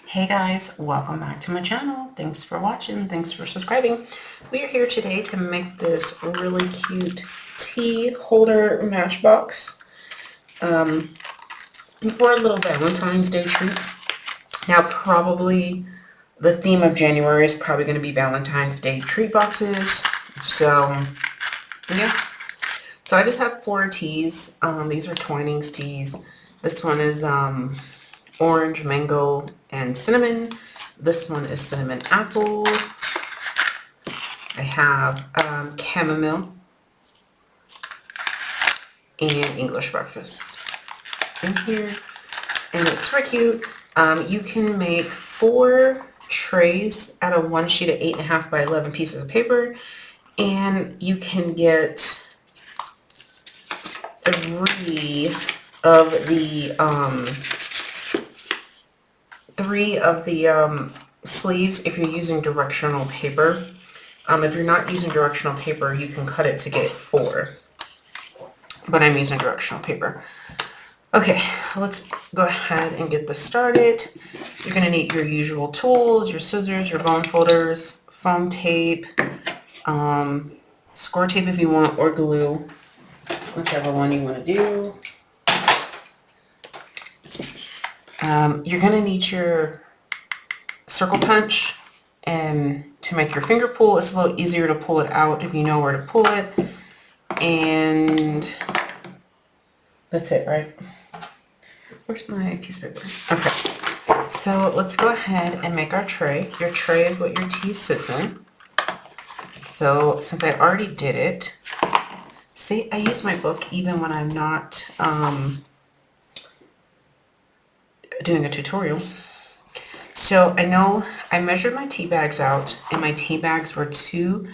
Hey guys, welcome back to my channel. Thanks for watching. Thanks for subscribing. We are here today to make this really cute tea holder matchbox for a little Valentine's Day treat. Now probably the theme of January is probably going to be Valentine's Day treat boxes. So yeah. So I just have 4 teas. These are Twinings teas. This one is orange, mango, and cinnamon. This one is cinnamon apple. I have chamomile and English breakfast in here. And it's super cute. You can make 4 trays out of one sheet of 8.5 by 11 pieces of paper. And you can get 3 of the sleeves if you're using directional paper. If you're not using directional paper, you can cut it to get 4. But I'm using directional paper. Okay, let's go ahead and get this started. You're going to need your usual tools, your scissors, your bone folders, foam tape, score tape if you want, or glue, whichever one you want to do. You're going to need your circle punch and to make your finger pull. It's a little easier to pull it out if you know where to pull it. And that's it, right? Where's my piece of paper? Okay, so let's go ahead and make our tray. Your tray is what your tea sits in. So since I already did it, see, I use my book even when I'm not doing a tutorial. So I know I measured my tea bags out, and my tea bags were 2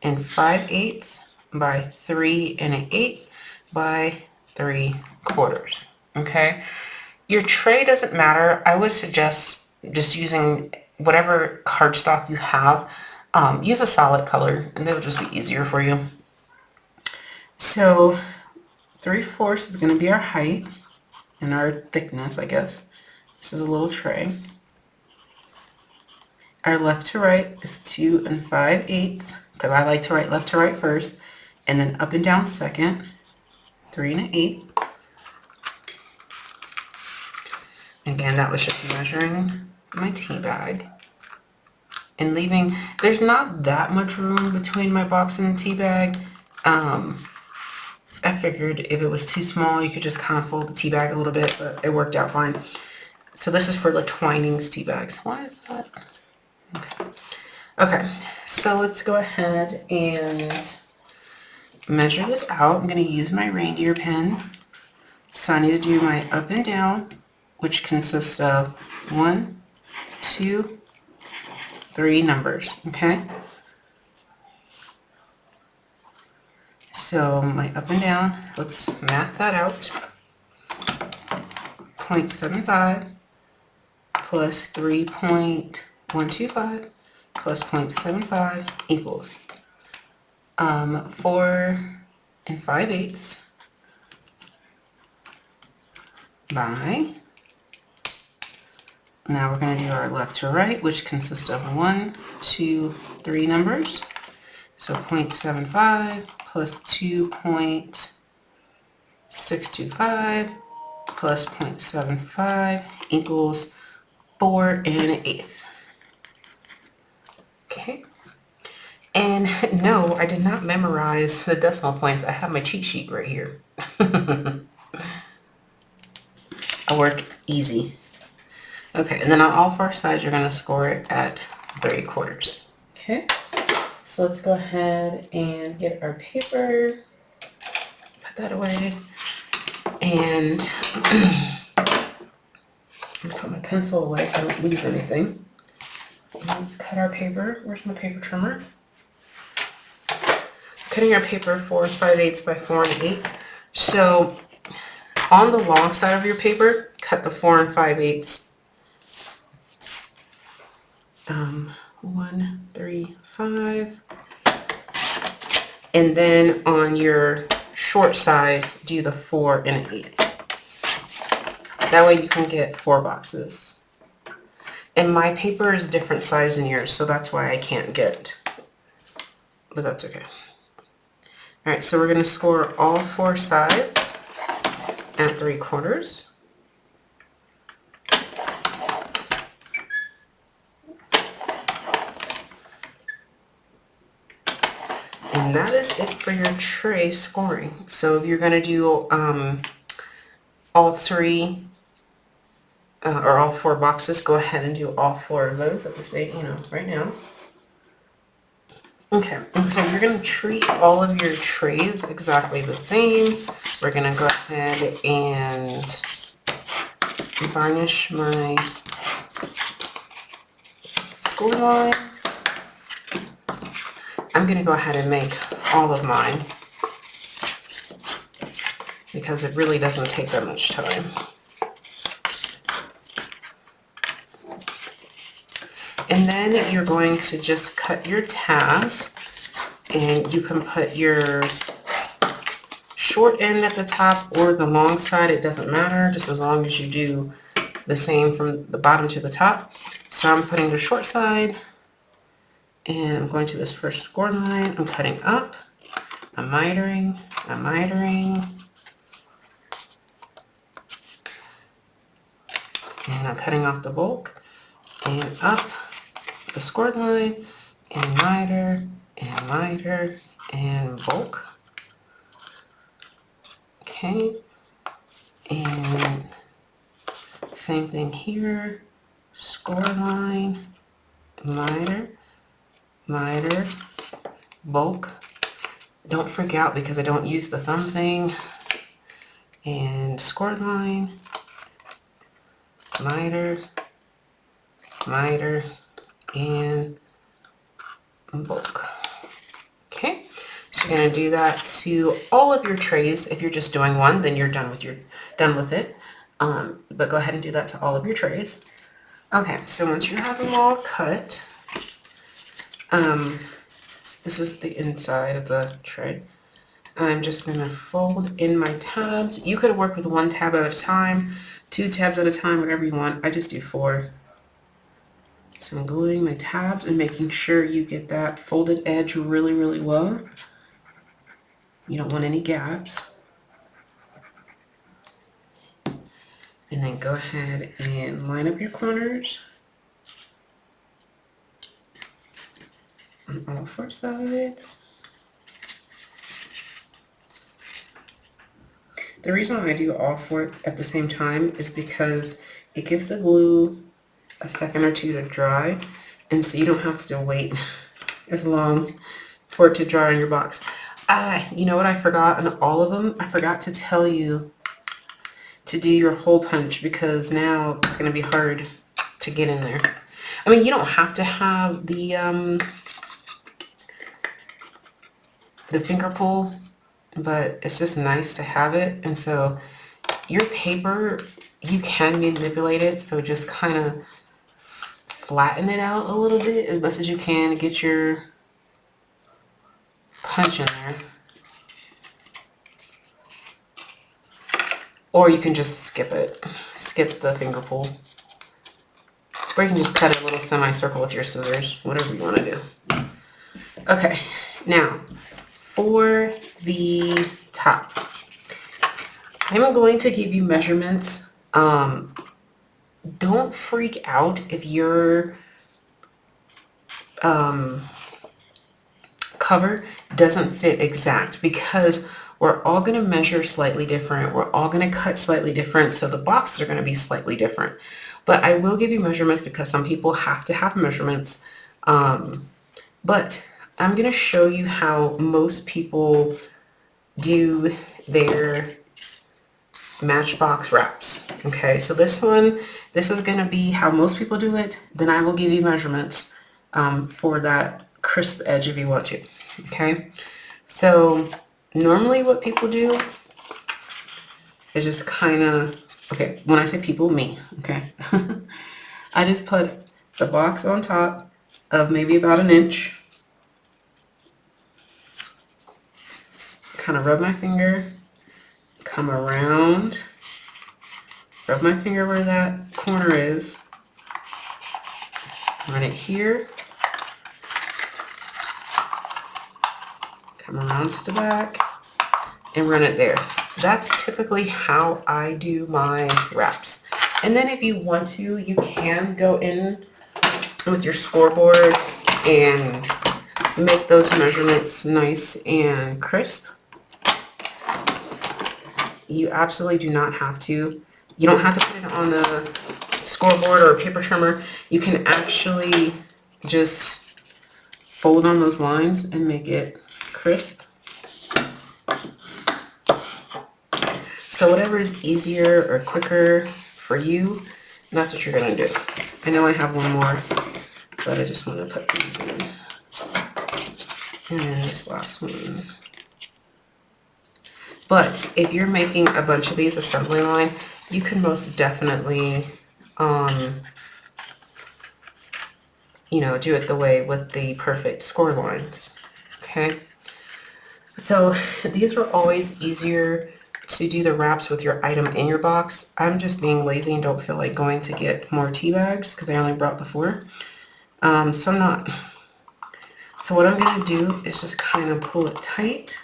5/8 by 3 1/8 by 3/4. Okay, your tray doesn't matter. I would suggest just using whatever cardstock you have. Use a solid color, and it'll just be easier for you. So 3/4 is going to be our height and our thickness, I guess. This is a little tray. Our left to right is 2 5/8, because I like to write left to right first, and then up and down second, 3 1/8. Again, that was just measuring my tea bag and leaving, there's not that much room between my box and the tea bag. I figured if it was too small, you could just kind of fold the tea bag a little bit, but it worked out fine. So this is for the Twinings tea bags. Why is that? Okay, so let's go ahead and measure this out. I'm going to use my reindeer pen. So I need to do my up and down, which consists of 1, 2, 3 numbers, okay? So my up and down, let's math that out. 0.75 plus 3.125 plus 0.75 equals 4 5/8 by, now we're going to do our left to right, which consists of 1, 2, 3 numbers. So 0.75 plus 2.625 plus 0.75 equals 4 1/8. Okay. And no, I did not memorize the decimal points. I have my cheat sheet right here. I work easy. Okay, and then on all 4 sides, you're going to score it at 3/4. Okay, so let's go ahead and get our paper. Put that away. And put my pencil away so I don't lose anything. Let's cut our paper. Where's my paper trimmer? Cutting our paper 4 5/8 by 4 1/8. So on the long side of your paper, cut the 4 5/8. 1, 3, 5. And then on your short side, do the 4 1/8. That way you can get 4 boxes. And my paper is a different size than yours, so that's why I can't get, but that's okay. All right, so we're going to score all 4 sides at 3/4. And that is it for your tray scoring. So if you're going to do all 3 or all 4 boxes, go ahead and do all 4 of those at the same, right now. Okay, and so you're going to treat all of your trays exactly the same. We're going to go ahead and varnish my score lines. I'm going to go ahead and make all of mine because it really doesn't take that much time. And then you're going to just cut your tabs, and you can put your short end at the top or the long side. It doesn't matter, just as long as you do the same from the bottom to the top. So I'm putting the short side, and I'm going to this first score line. I'm cutting up, I'm mitering, and I'm cutting off the bulk, and up the score line, and miter, and bulk. Okay, and same thing here, score line, miter, bulk. Don't freak out because I don't use the thumb thing. And score line, miter, and bulk. Okay, so you're going to do that to all of your trays. If you're just doing one, then you're done with it. But go ahead and do that to all of your trays. Okay, so once you have them all cut, this is the inside of the tray. I'm just going to fold in my tabs. You could work with 1 tab at a time, 2 tabs at a time, whatever you want. I just do 4. So I'm gluing my tabs and making sure you get that folded edge really, really well. You don't want any gaps. And then go ahead and line up your corners on all 4 sides. The reason why I do all 4 at the same time is because it gives the glue a second or 2 to dry, and so you don't have to wait as long for it to dry on your box. You know what I forgot on all of them? I forgot to tell you to do your hole punch, because now it's going to be hard to get in there. I mean, you don't have to have the finger pull, but it's just nice to have it. And so your paper, you can manipulate it, so just kind of flatten it out a little bit as best as you can to get your punch in there. Or you can just skip the finger pull. Or you can just cut a little semicircle with your scissors, whatever you want to do. Okay, now for the top, I'm going to give you measurements. Don't freak out if your cover doesn't fit exact, because we're all going to measure slightly different. We're all going to cut slightly different, so the boxes are going to be slightly different. But I will give you measurements because some people have to have measurements. But I'm going to show you how most people do their Matchbox wraps. Okay, so this is going to be how most people do it. Then I will give you measurements for that crisp edge if you want to. Okay, so normally what people do is just kind of, okay, when I say people, me, okay, I just put the box on top of maybe about 1 inch, kind of rub my finger, come around, rub my finger where that corner is, Run it here. Come around to the back and run it there. That's typically how I do my wraps. And then if you want to, you can go in with your scoreboard and make those measurements nice and crisp. You absolutely do not have to. You don't have to put it on the scoreboard or a paper trimmer. You can actually just fold on those lines and make it crisp. So whatever is easier or quicker for you, that's what you're gonna do. I know I have one more, but I just want to put these in. And then this last one. But if you're making a bunch of these assembly line, you can most definitely, you know, do it the way with the perfect score lines. Okay. So these were always easier to do the wraps with your item in your box. I'm just being lazy and don't feel like going to get more tea bags because I only brought the 4. So I'm not. So what I'm going to do is just kind of pull it tight.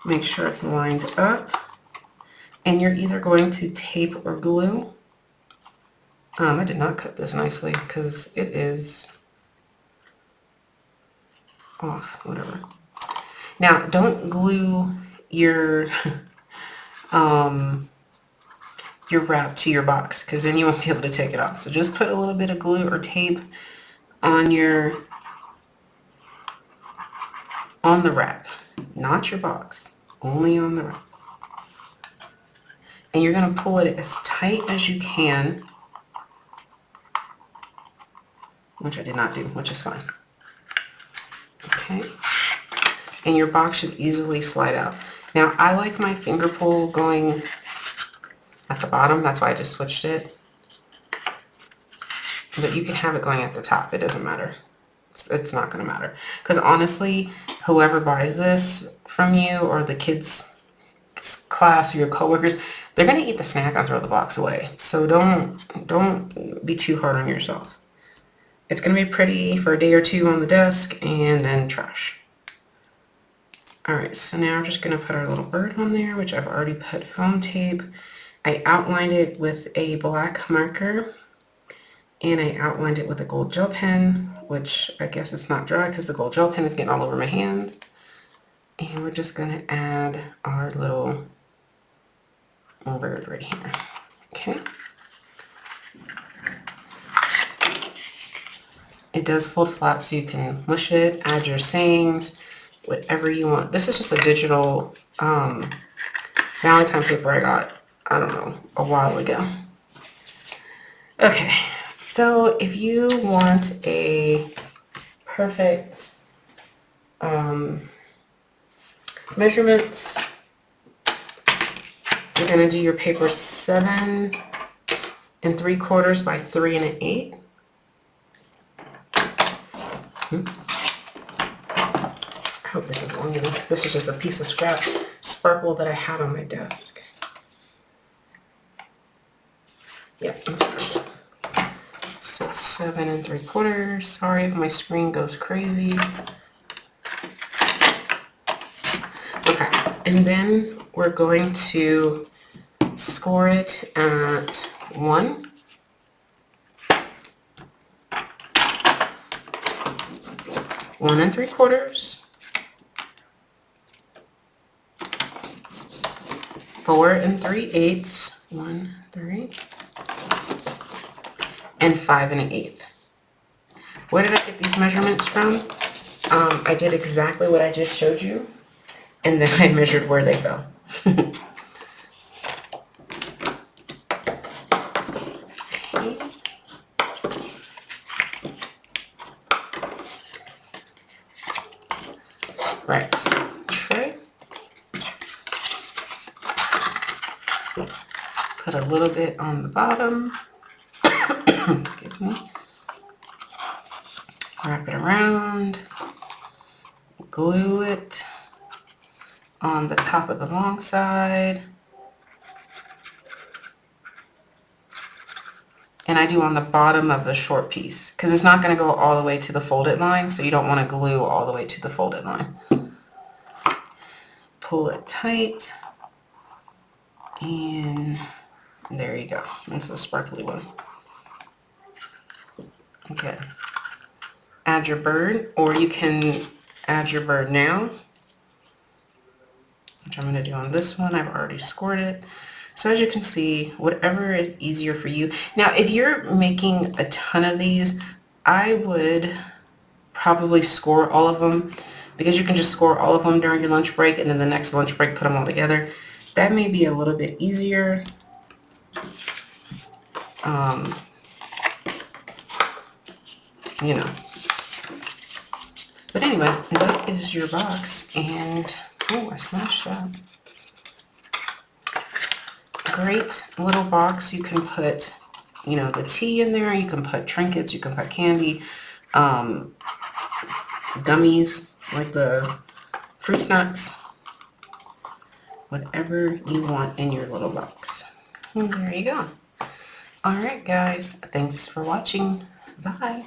Make sure it's lined up. And you're either going to tape or glue. I did not cut this nicely because it is off, whatever. Now, don't glue your wrap to your box because then you won't be able to take it off. So just put a little bit of glue or tape on the wrap, not your box, only on the wrap. And you're going to pull it as tight as you can, which I did not do, which is fine. Okay. And your box should easily slide out. Now, I like my finger pull going at the bottom. That's why I just switched it. But you can have it going at the top. It doesn't matter. It's not going to matter. Because honestly, whoever buys this from you or the kids' class or your coworkers, they're going to eat the snack and throw the box away. So don't be too hard on yourself. It's going to be pretty for a day or two on the desk and then trash. Alright, so now we're just going to put our little bird on there, which I've already put foam tape. I outlined it with a black marker and I outlined it with a gold gel pen, which I guess it's not dry because the gold gel pen is getting all over my hands. And we're just going to add our little bird right here. Okay. It does fold flat so you can mush it, add your sayings, whatever you want. This is just a digital Valentine paper I got, I don't know, a while ago. Okay, so if you want a perfect measurements, you're going to do your paper 7 3/4 by 3 1/8. Oops. I hope this is long enough. This is just a piece of scrap sparkle that I had on my desk. Yep, that's perfect. So 7 3/4. Sorry if my screen goes crazy. Okay, and then we're going to score it at 1. 1 3/4. 4 3/8. 1 3. And 5 1/8. Where did I get these measurements from? I did exactly what I just showed you, and then I measured where they fell. Okay. Right, so tray. Put a little bit on the bottom. Excuse me. Wrap it around. Glue it on the top of the long side. and I do on the bottom of the short piece because it's not going to go all the way to the folded line, so you don't want to glue all the way to the folded line. Pull it tight, and there you go. That's a sparkly one. Okay. Add your bird, or you can add your bird now, which I'm going to do on this one. I've already scored it. So as you can see, whatever is easier for you. Now, if you're making a ton of these, I would probably score all of them, because you can just score all of them during your lunch break, and then the next lunch break put them all together. That may be a little bit easier. You know. But anyway, that is your box, and oh, I smashed that. Great little box. You can put, you know, the tea in there. You can put trinkets. You can put candy, gummies like the fruit snacks, whatever you want in your little box. And there you go. All right, guys. Thanks for watching. Bye.